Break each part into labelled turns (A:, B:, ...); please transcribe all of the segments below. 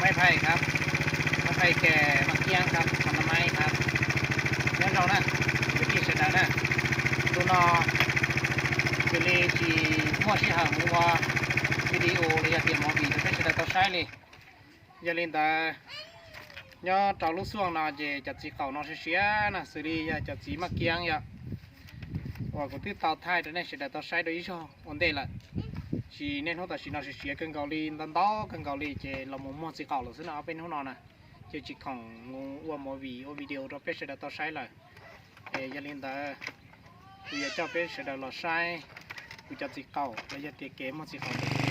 A: ม้ไผ่ครับไม้ไผ่แก่มะเกี้ยงครับผลไม้ครับแล้วเรานะวิธีเสร็จแล้วนะดูนอคือเลยจีมั่วที่หามัววิดีโอเลยอยากเตรียมมอบีจะไม่เสร็จแล้วต้องใช้เลยอย่าลืมแต่ย่อจากลูกส่วงนะจะจีเขานอเสียนะสิริจะจีมะเกี้ยงอย่าว่ากูที่เตาไทยแต่เนี่ยเสร็จแล้วต้องใช้โดยช่อวันเดย์ละchỉ nên hỗ trợ chỉ nó sẽ chia cần gạo lì đan đó cần gạo lì chỉ là một món chỉ gạo là xin nào bên hôm nè chỉ còn mua một video đó biết sẽ đã tao sai rồi gia đình ta bây giờ cho biết sẽ đã là sai bây giờ chỉ gạo bây giờ tiết kiệm một chỉ gạo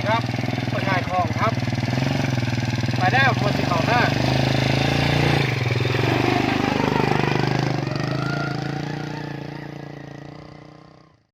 A: ครับคนงานของครับไปได้หมดสิของหน้า